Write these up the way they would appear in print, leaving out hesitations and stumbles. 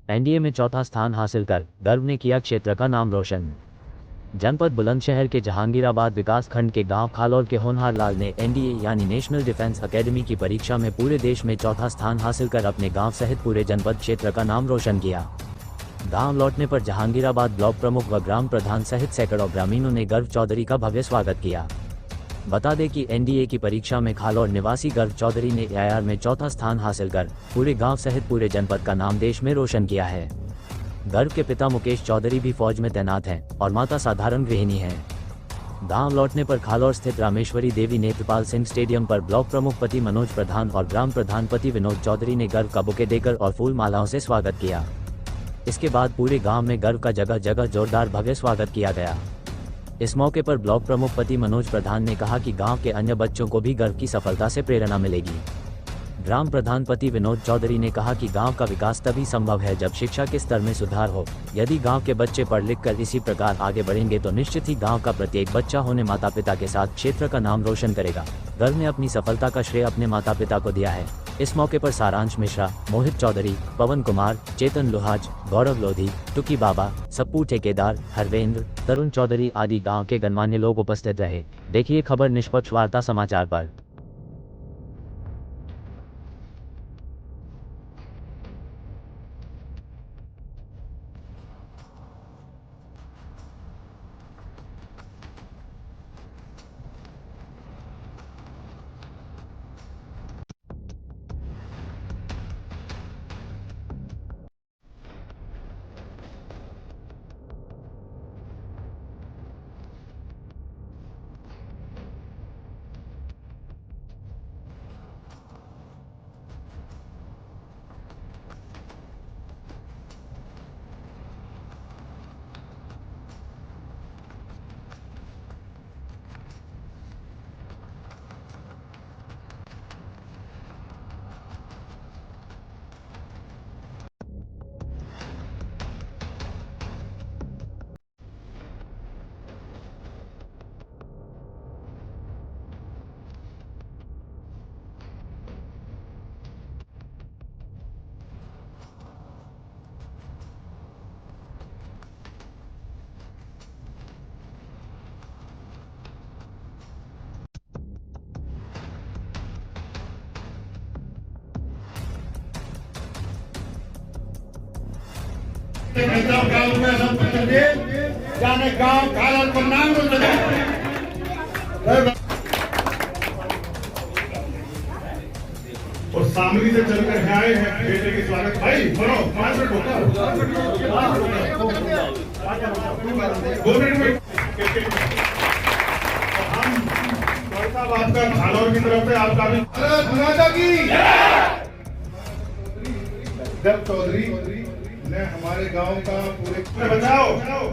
NDA में चौथा स्थान हासिल कर गर्व ने किया क्षेत्र का नाम रोशन। जनपद बुलंदशहर के जहांगीराबाद विकास खंड के गांव खालौर के होनहार लाल ने एनडीए यानी नेशनल डिफेंस एकेडमी की परीक्षा में पूरे देश में चौथा स्थान हासिल कर अपने गांव सहित पूरे जनपद क्षेत्र का नाम रोशन किया। गांव लौटने पर जहांगीराबाद ब्लॉक प्रमुख व ग्राम प्रधान सहित सैकड़ों ग्रामीणों ने गर्व चौधरी का भव्य स्वागत किया। बता दें कि एनडीए की परीक्षा में खालौर निवासी गर्व चौधरी ने एआईआर में चौथा स्थान हासिल कर पूरे गांव सहित पूरे जनपद का नाम देश में रोशन किया है। गर्व के पिता मुकेश चौधरी भी फौज में तैनात हैं और माता साधारण गृहिणी हैं। गांव लौटने पर खालौर स्थित रामेश्वरी देवी नेत्रपाल सिंह स्टेडियम पर ब्लॉक प्रमुख पति मनोज प्रधान और ग्राम प्रधान पति विनोद चौधरी ने गर्व का बुके देकर और फूल मालाओं से स्वागत किया। इसके बाद पूरे गांव में गर्व का जगह जगह जोरदार भव्य स्वागत किया गया। इस मौके पर ब्लॉक प्रमुख पति मनोज प्रधान ने कहा कि गांव के अन्य बच्चों को भी गर्व की सफलता से प्रेरणा मिलेगी। ग्राम प्रधान पति विनोद चौधरी ने कहा कि गांव का विकास तभी संभव है जब शिक्षा के स्तर में सुधार हो। यदि गांव के बच्चे पढ़ लिख कर इसी प्रकार आगे बढ़ेंगे तो निश्चित ही गांव का प्रत्येक बच्चा होने माता पिता के साथ क्षेत्र का नाम रोशन करेगा। गर्व ने अपनी सफलता का श्रेय अपने माता पिता को दिया है। इस मौके पर सारांश मिश्रा, मोहित चौधरी, पवन कुमार, चेतन लुहाज, गौरव लोधी, टुकी बाबा, सप्पू ठेकेदार, हरवेंद्र, तरुण चौधरी आदि गांव के गणमान्य लोग उपस्थित रहे। देखिए खबर निष्पक्ष वार्ता समाचार पर। गाँव में सब जाने गाँव खालौर को नाम और शामली से चलकर आए हैं बेटे के स्वागत। भाई बनो 5 मिनट होगा, 2 मिनट में हम साहब आपका खालौर की तरफ से आपका भी गर्व चौधरी ने हमारे गांव का पूरे बचाओ,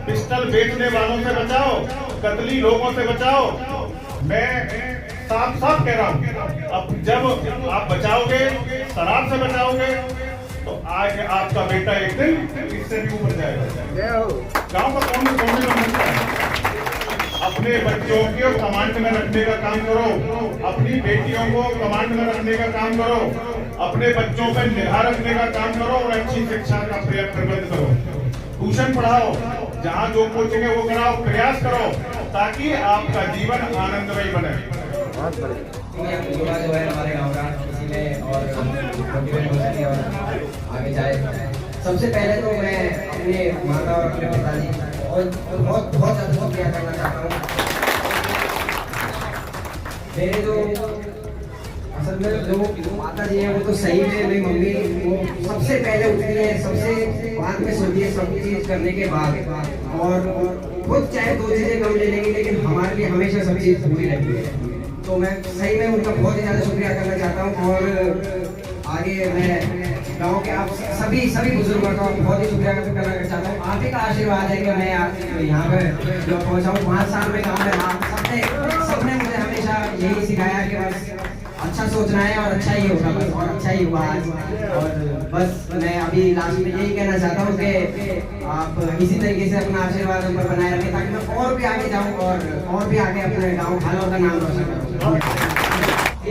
पिस्टल बेचने वालों से बचाओ, कतली लोगों से बचाओ। मैं साफ साफ कह रहा हूँ, अब जब आप बचाओगे, शराब से बचाओगे तो आज आपका बेटा एक दिन इससे भी ऊपर जाएगा। गांव का कौन समझता है? अपने बच्चों को कमांड में रखने का काम करो, अपनी बेटियों को कमांड में रखने का काम करो, अपने बच्चों पर निगाह रखने का काम करो और अच्छी शिक्षा का प्रबंध करो। ट्यूशन पढ़ाओ, जहाँ जो कोचिंग है वो कराओ, प्रयास करो ताकि आपका जीवन आनंदमय बने। युवा जो है हमारे गांव का इसी में और मोटिवेट हो सके और आगे जाए। सबसे पहले तो मैं अपने माता और अपने पिताजी और बहुत बहुत ज़्यादा शुक्रिया करना चाहता हूँ। मेरे जो असल में जो माता जी हैं वो तो सही में, मेरी मम्मी वो सबसे पहले उठती है, सबसे बाद में सोती है, सब चीज़ करने के बाद। और खुद चाहे 2 चीज़ें कम ले लेंगी लेकिन हमारे लिए हमेशा सब चीज़ पूरी रहती है। तो मैं सही में उनका बहुत ही ज़्यादा शुक्रिया करना चाहता हूँ। और आगे मैं गाँव के आप सभी बुजुर्गों का बहुत ही शुक्रिया करना चाहता हूँ। आप ही का आशीर्वाद है कि मैं यहाँ पर जो पहुँचा हूँ। 5 साल में गाँव में सबने मुझे हमेशा यही सिखाया कि बस अच्छा सोचना है और अच्छा ही होगा, बस और अच्छा ही हुआ आज। और बस मैं अभी लास्ट में यही कहना चाहता हूँ कि आप इसी तरीके से अपना आशीर्वाद ऊपर बनाए रखें ताकि मैं और भी आगे जाऊँ और भी आगे अपने गाँव खालौर का नाम रोशन करूँ।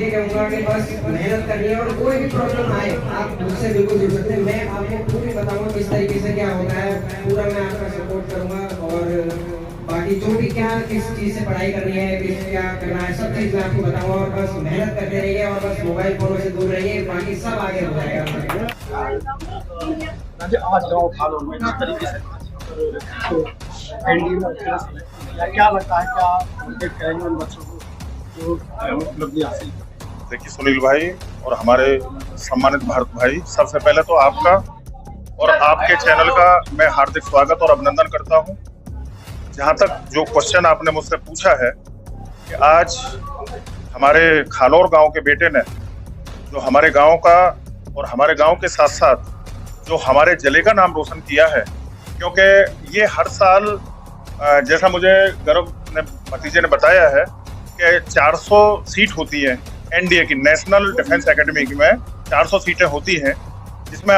ये कहूँगा कि बस मेहनत करनी है और कोई भी प्रॉब्लम आए आप मुझसे बिल्कुल जुड़ सकते हैं। मैं आपको पूरी बताऊँगा किस तरीके से क्या होता है, पूरा मैं आपका सपोर्ट करूँगा। और बाकी जो भी क्या किस चीज़ से पढ़ाई करनी है, किस क्या करना है, सब चीज़ मैं आपको बताऊँगा। और बस मेहनत करते रहिए और बस मोबाइल फोनों से दूर रहिए, बाकी सब आगे हो जाएगा। आज गाँव खालों में जिस तरीके से एनडीए में क्या लगता है, क्या उनके करेंगे उन बच्चों को जो उपलब्धि हासिल? देखिए सुनील भाई और हमारे सम्मानित भारत भाई, सबसे पहले तो आपका और आपके चैनल का मैं हार्दिक स्वागत और अभिनंदन करता हूं। जहां तक जो क्वेश्चन आपने मुझसे पूछा है कि आज हमारे खालौर गांव के बेटे ने जो हमारे गांव का और हमारे गांव के साथ साथ जो हमारे जिले का नाम रोशन किया है, क्योंकि ये हर साल जैसा मुझे गर्व ने भतीजे ने बताया है कि 400 सीट होती है एनडीए की, नेशनल डिफेंस एकेडमी में 400 सीटें होती हैं, जिसमें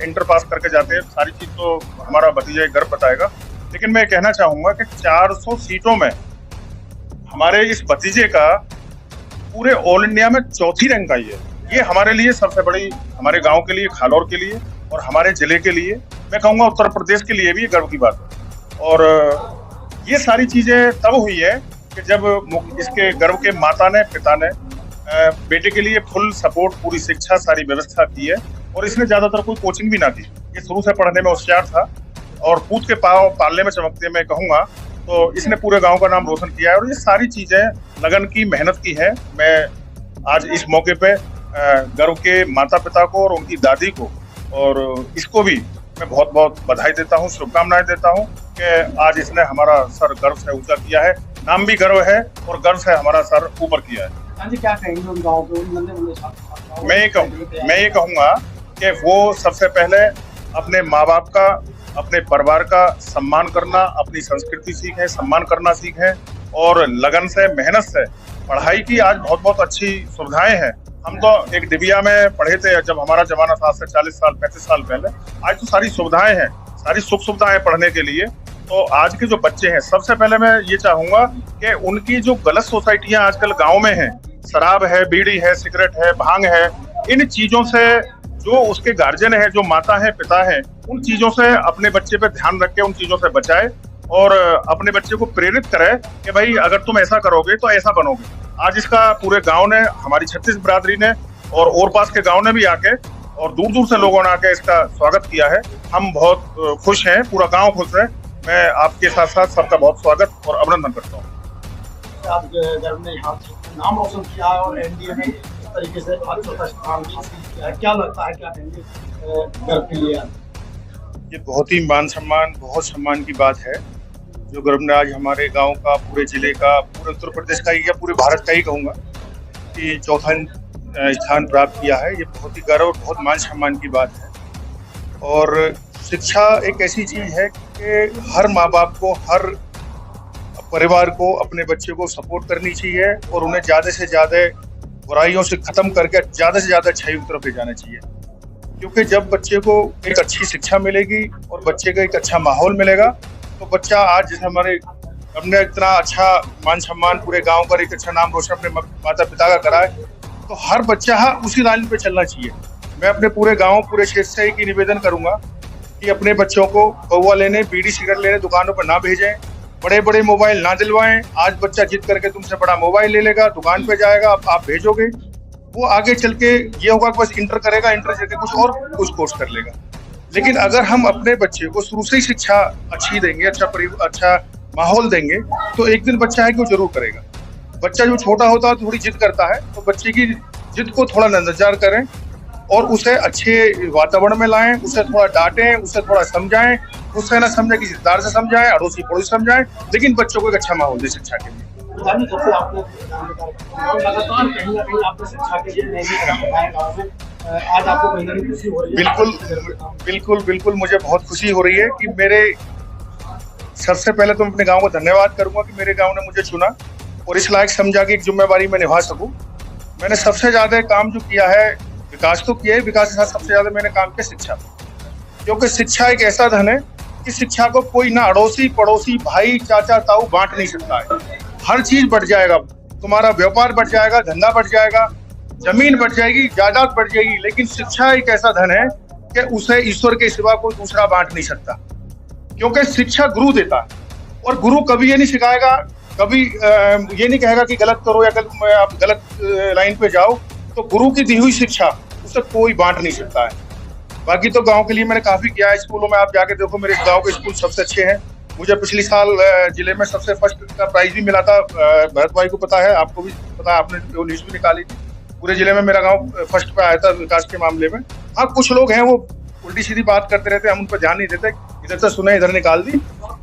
इंटर पास करके जाते हैं। सारी चीज़ तो हमारा भतीजा गर्व बताएगा, लेकिन मैं कहना चाहूँगा कि 400 सीटों में हमारे इस भतीजे का पूरे ऑल इंडिया में चौथी रैंक आई है। ये हमारे लिए सबसे बड़ी, हमारे गांव के लिए, खालौर के लिए और हमारे जिले के लिए, मैं कहूँगा उत्तर प्रदेश के लिए भी गर्व की बात है। और ये सारी चीज़ें तब हुई है कि जब इसके गर्व के माता ने, पिता ने बेटे के लिए फुल सपोर्ट, पूरी शिक्षा, सारी व्यवस्था की है। और इसने ज़्यादातर कोई कोचिंग भी ना की, ये शुरू से पढ़ने में होशियार था और पूत के पाँव पालने में चमकते, मैं कहूँगा। तो इसने पूरे गांव का नाम रोशन किया है और ये सारी चीज़ें लगन की, मेहनत की है। मैं आज इस मौके पे गर्व के माता पिता को और उनकी दादी को और इसको भी मैं बहुत बहुत बधाई देता हूँ, शुभकामनाएं देता हूँ कि आज इसने हमारा सर गर्व से ऊंचा किया है। नाम भी गर्व है और गर्व से हमारा सर ऊपर किया है। क्या कहेंगे उन गाँव के नन्हे छात्र? मैं ये कहूँगा कि वो सबसे पहले अपने माँ बाप का, अपने परिवार का सम्मान करना, अपनी संस्कृति सीखें, सम्मान करना सीखें और लगन से, मेहनत से पढ़ाई की आज बहुत बहुत अच्छी सुविधाएं हैं। हम तो एक डिबिया में पढ़े थे जब हमारा जमाना था, आज से 40 साल 35 साल पहले। आज तो सारी सुविधाएं हैं, सारी सुख सुविधाएं पढ़ने के लिए। तो आज के जो बच्चे हैं, सबसे पहले मैं ये चाहूंगा कि उनकी जो गलत सोसाइटियां आजकल गाँव में हैं, शराब है, बीड़ी है, सिगरेट है, भांग है, इन चीजों से जो उसके गार्जियन है, जो माता है, पिता है, उन चीजों से अपने बच्चे पे ध्यान रख के उन चीजों से बचाए और अपने बच्चे को प्रेरित करे कि भाई अगर तुम ऐसा करोगे तो ऐसा बनोगे। आज इसका पूरे गांव ने, हमारी 36 बिरादरी ने और पास के गांव ने भी आके और दूर दूर से लोगों ने आके इसका स्वागत किया है। हम बहुत खुश हैं, पूरा गाँव खुश है। मैं आपके साथ साथ सबका बहुत स्वागत और अभिनंदन करता हूँ। आज गर्व ने यहाँ नाम रोशन किया है और एनडीए में इस तरीके से आज चौथा स्थान हासिल किया है, क्या लगता है, क्या कहेंगे गर्व के लिए? ये बहुत ही मान सम्मान, बहुत सम्मान की बात है जो गर्व ने आज हमारे गांव का, पूरे जिले का, पूरे उत्तर प्रदेश का या पूरे भारत का ही कहूँगा कि चौथा स्थान प्राप्त किया है। ये बहुत ही गर्व और बहुत मान सम्मान की बात है। और शिक्षा एक ऐसी चीज़ है कि हर माँ बाप को, हर परिवार को अपने बच्चे को सपोर्ट करनी चाहिए और उन्हें ज़्यादा से ज़्यादा बुराइयों से ख़त्म करके ज़्यादा से ज़्यादा अच्छाई की तरफ ले जाना चाहिए। क्योंकि जब बच्चे को एक अच्छी शिक्षा मिलेगी और बच्चे का एक अच्छा माहौल मिलेगा तो बच्चा, आज जैसे हमारे हमने इतना अच्छा मान सम्मान पूरे गांव का, एक अच्छा नाम रोशन अपने माता पिता का करा है, तो हर बच्चा उसी लाइन पे चलना चाहिए। मैं अपने पूरे गांव, पूरे क्षेत्र से एक ही निवेदन करूंगा कि अपने बच्चों को कौवा लेने, बीड़ी सिगरेट लेने दुकानों पर ना भेजें, बड़े बड़े मोबाइल ना दिलवाएं। आज बच्चा जिद करके तुमसे बड़ा मोबाइल ले लेगा, दुकान पे जाएगा, आप भेजोगे, वो आगे चल के ये होगा कि बस इंटर करेगा, इंटर करके कुछ कोर्स कर लेगा। लेकिन अगर हम अपने बच्चे को शुरू से ही शिक्षा अच्छी देंगे, अच्छा माहौल देंगे, तो एक दिन बच्चा है कि वो जरूर करेगा। बच्चा जो छोटा होता है थोड़ी जिद करता है, तो बच्चे की जिद को थोड़ा नजर करें और उसे अच्छे वातावरण में लाएं, उसे थोड़ा डांटें, उसे थोड़ा समझाएं, उससे ना समझे किसी दार से समझाएं, अड़ोसी पड़ोसी समझाएं, लेकिन बच्चों को एक अच्छा माहौल दे शिक्षा के लिए। आज आपको कहीं ना कहीं खुशी हो रही है? बिल्कुल मुझे बहुत खुशी हो रही है कि मेरे, सबसे पहले तो मैं अपने गांव को धन्यवाद करूंगा कि मेरे गांव ने मुझे चुना और इस लायक समझा कि एक जिम्मेवारी मैं निभा सकूं। मैंने सबसे ज्यादा काम जो किया है, विकास तो किया है, विकास के साथ सबसे ज्यादा मैंने काम किया शिक्षा, क्योंकि शिक्षा एक ऐसा धन है कि शिक्षा को कोई ना अड़ोसी पड़ोसी भाई चाचा ताऊ बांट नहीं सकता है। हर चीज बढ़ जाएगा, तुम्हारा व्यापार बढ़ जाएगा, धंधा बढ़ जाएगा, जमीन बढ़ जाएगी, जायदाद बढ़ जाएगी, लेकिन शिक्षा एक ऐसा धन है कि उसे ईश्वर के सिवा कोई दूसरा बांट नहीं सकता, क्योंकि शिक्षा गुरु देता है। और गुरु कभी ये नहीं सिखाएगा, कभी ये नहीं कहेगा कि गलत करो या आप गलत लाइन पे जाओ। तो गुरु की दी हुई शिक्षा उसे कोई बांट नहीं सकता है। बाकी तो गांव के लिए मैंने काफी किया है। स्कूलों में आप जाके देखो, मेरे गांव के स्कूल सबसे अच्छे हैं। मुझे पिछले साल जिले में सबसे फर्स्ट का प्राइज भी मिला था। भरत भाई को पता है, आपको भी पता है, आपने जो लिस्ट भी निकाली थी। पूरे जिले में मेरा गांव फर्स्ट पे आया था विकास के मामले में। हाँ, कुछ लोग हैं वो उल्टी सीधी बात करते रहते, हम उन पर ध्यान नहीं देते, इधर से सुने इधर निकाल दी।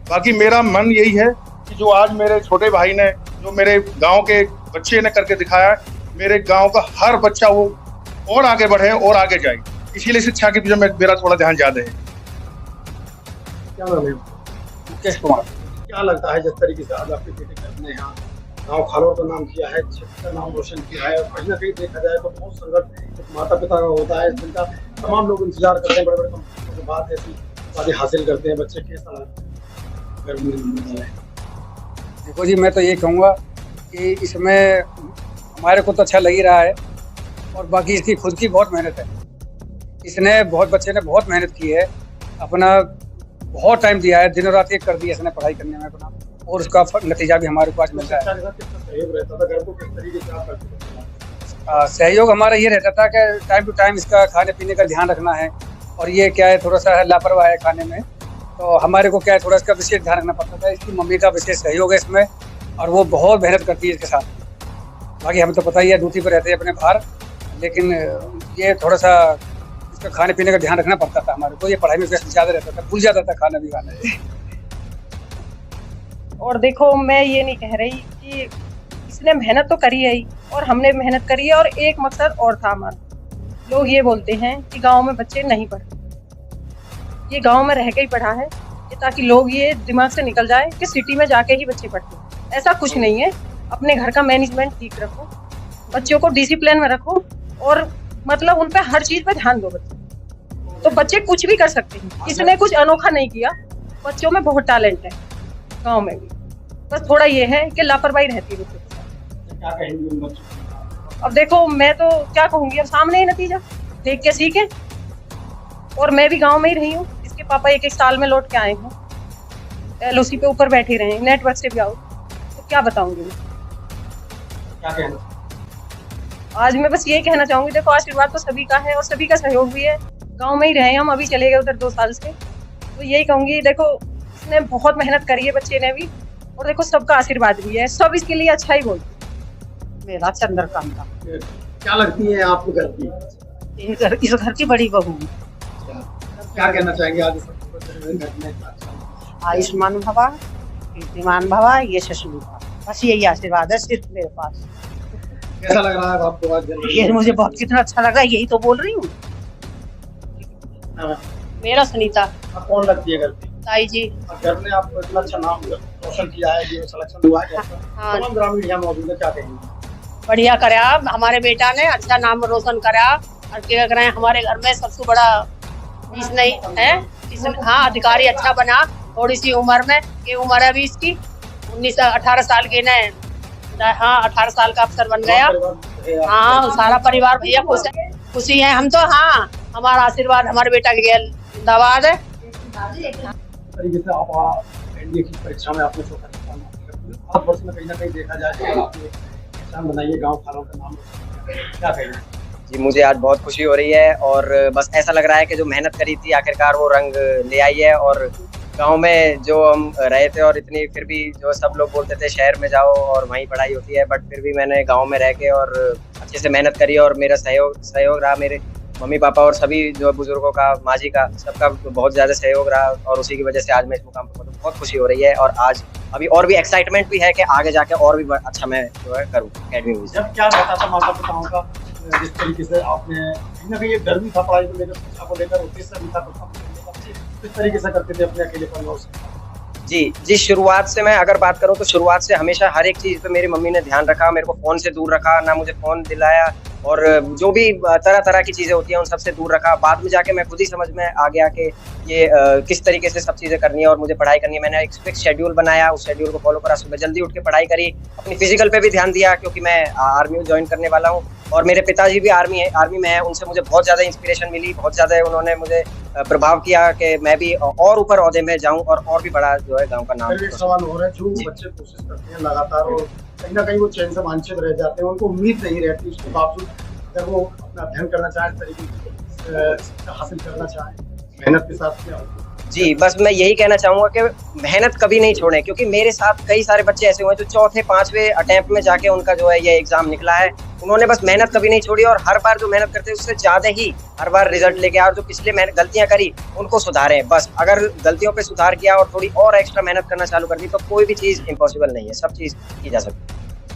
बाकी मेरा मन यही है कि जो आज मेरे छोटे भाई ने, जो मेरे गाँव के बच्चे ने करके दिखाया, मेरे गाँव का हर बच्चा वो और आगे बढ़े और आगे जाए। इसीलिए शिक्षा के पीछे मेरा थोड़ा ध्यान ज्यादा है। क्या नाम है? मुकेश कुमार। क्या लगता है जिस तरीके से आज आपके बेटे ने अपने यहाँ गाँव खालोर का नाम किया है, क्षेत्र का नाम रोशन किया है, कहीं ना कहीं देखा जाए तो बहुत संघर्ष माता पिता का होता है, जिनका तमाम लोग इंतजार करते हैं, बड़े बड़े कंपनियों के बाद ऐसी बातें हासिल करते हैं बच्चे। कैसा लगता है? देखो जी, मैं तो ये कहूँगा कि इसमें हमारे को तो अच्छा लग ही रहा है, और बाकी इसकी खुद की बहुत मेहनत है। बच्चे ने बहुत मेहनत की है, अपना बहुत टाइम दिया है, दिनों रात एक कर दिया इसने पढ़ाई करने में अपना, और उसका नतीजा भी हमारे पास मिल रहा है। सहयोग हमारा ये रहता था कि टाइम टू टाइम इसका खाने पीने का ध्यान रखना है, और ये क्या है, थोड़ा सा लापरवाह है खाने में, तो हमारे को क्या है, थोड़ा इसका विशेष ध्यान रखना पड़ता था। इसकी मम्मी का विशेष सहयोग है इसमें, और वो बहुत मेहनत करती है इसके साथ। बाकी हमें तो पता ही है, ड्यूटी पर रहते हैं अपने बाहर, लेकिन ये थोड़ा सा इसका खाने पीने का ध्यान रखना पड़ता था हमारे को। ये पढ़ाई में व्यस्त ज़्यादा रहता था, भूल जाता था खाना भी खाना। और देखो, मैं ये नहीं कह रही कि इसने मेहनत तो करी है ही, और हमने मेहनत करी है, और एक मकसद और था हमारा। लोग ये बोलते हैं कि गांव में बच्चे नहीं पढ़ते, ये गांव में रह के ही पढ़ा है, कि ताकि लोग ये दिमाग से निकल जाए कि सिटी में जाके ही बच्चे पढ़ते हैं। ऐसा कुछ नहीं है। अपने घर का मैनेजमेंट ठीक रखो, बच्चों को डिसिप्लिन में रखो, और मतलब उन पे हर चीज पे ध्यान दो बच्चे, तो बच्चे कुछ भी कर सकते हैं। इसने कुछ अनोखा नहीं किया, बच्चों में बहुत टैलेंट है गांव में भी, बस थोड़ा ये है कि लापरवाही रहती है बच्चों के साथ। क्या कहेंगे बच्चों? अब देखो, मैं तो क्या कहूंगी, अब सामने ही नतीजा देख के सीखे। और मैं भी गांव में ही रही हूँ, इसके पापा एक साल में लौट के आए हैं, LOC पे ऊपर बैठे रहे, नेटवर्क से भी आओ, तो क्या बताऊंगी मैं? क्या कहना? आज मैं बस ये कहना चाहूंगी, देखो आशीर्वाद तो सभी का है और सभी का सहयोग भी है। गांव में ही रहे हम, अभी चले गए उधर 2 साल से, तो यही कहूंगी, देखो इसने बहुत मेहनत करी है बच्चे ने भी, और देखो सबका आशीर्वाद भी है, सब इसके लिए अच्छा ही बोलते हैं। मेरा चंद्रकांता। क्या लगती है आपको घर की? इस घर की बड़ी बहू हूँ। क्या कहना चाहेंगे आज घर में? आयुष्मान भवा, कीर्तिमान भवा, ये शशि भवा, बस यही आशीर्वाद है सिर्फ मेरे पास। कैसा लग रहा है आपको आज? ये मुझे बहुत कितना अच्छा लगा, यही तो बोल रही हूँ। मेरा सुनीता। आप कौन लगती है घर की? ताई जी। घर में आपको इतना अच्छा नाम रोशन किया है, ये सिलेक्शन हुआ है, हाँ। तमाम ग्रामीण यहाँ मौजूद है, क्या कहेंगे? बढ़िया करा हमारे बेटा ने, अच्छा नाम रोशन करा, और क्या करें, हमारे घर में सबसे बड़ा इस नहीं है, हाँ अधिकारी अच्छा बना। थोड़ी सी उम्र में, ये उम्र है अभी इसकी 18 साल की ने, हाँ 18 साल का अफसर बन गया। हाँ, सारा परिवार भैया खुशी है हम तो। हाँ, हमारा आशीर्वाद हमारे बेटा के जिंदाबाद है। तरीके से आप एनडीए की परीक्षा में आपने भारत वर्ष में कहीं ना कहीं देखा जाए तो आपने पहचान बनाइए, गाँव खालों का नाम, क्या कहेंगे? जी, मुझे आज बहुत खुशी हो रही है, और बस ऐसा लग रहा है कि जो मेहनत करी थी आखिरकार वो रंग ले आई है। और गांव में जो हम रहे थे, और इतनी फिर भी जो सब लोग बोलते थे शहर में जाओ और वहीं पढ़ाई होती है, बट फिर भी मैंने गांव में रह के और अच्छे से मेहनत करी, और मेरा सहयोग रहा, मेरे मम्मी पापा और सभी जो बुजुर्गों का, माँ जी का, सबका बहुत ज़्यादा सहयोग रहा, और उसी की वजह से आज मैं इस मुकाम पर बहुत खुशी हो रही है। और आज अभी और भी एक्साइटमेंट भी है कि आगे जाके और भी अच्छा मैं जो है करूँ अकेडमी में। जब क्या रहता था माता पिताओं का, जिस तरीके से आपने कहीं ना कहीं ये डर भी था पढ़ाई को लेकर, शिक्षा को लेकर, उद्देश्य भी था, किस तरीके से करते थे अपने अकेलेपन में? जी, शुरुआत से मैं अगर बात करूं तो शुरुआत से हमेशा हर एक चीज़ पे मेरी मम्मी ने ध्यान रखा, मेरे को फ़ोन से दूर रखा, ना मुझे फ़ोन दिलाया, और जो भी तरह तरह की चीज़ें होती हैं उन सबसे दूर रखा। बाद में जाके मैं खुद ही समझ में आ गया कि ये किस तरीके से सब चीज़ें करनी है और मुझे पढ़ाई करनी है। मैंने एक फिक्स शेड्यूल बनाया, उस शेड्यूल को फॉलो करा, सुबह जल्दी उठ के पढ़ाई करी, अपनी फिजिकल पे भी ध्यान दिया क्योंकि मैं आर्मी में ज्वाइन करने वाला हूँ और मेरे पिताजी भी आर्मी में है। उनसे मुझे बहुत ज़्यादा इंस्पिरेशन मिली, बहुत ज़्यादा उन्होंने मुझे प्रभाव किया कि मैं भी और ऊपर ओहदे में जाऊँ और भी बड़ा जो है गाँव का नाम। फिर एक सवाल हो रहा है, जो बच्चे कोशिश करते हैं लगातार और कहीं ना कहीं वो चैन से वांछित रह जाते हैं, उनको उम्मीद नहीं रहती, उसके बावजूद अगर वो अपना अध्ययन करना चाहे, इस तरीके से शिक्षा हासिल करना चाहे मेहनत के साथ, क्या होता है? जी, बस मैं यही कहना चाहूँगा कि मेहनत कभी नहीं छोड़ें, क्योंकि मेरे साथ कई सारे बच्चे ऐसे हुए हैं जो चौथे पांचवें अटेम्प्ट में जाके उनका जो है ये एग्जाम निकला है। उन्होंने बस मेहनत कभी नहीं छोड़ी और हर बार जो मेहनत करते हैं उससे ज़्यादा ही हर बार रिजल्ट लेके आए और जो पिछले गलतियां करी उनको सुधारें। बस अगर गलतियों पे सुधार किया और थोड़ी और एक्स्ट्रा मेहनत करना चालू कर दी तो कोई भी चीज़ इम्पॉसिबल नहीं है, सब चीज़ की जा सकती है।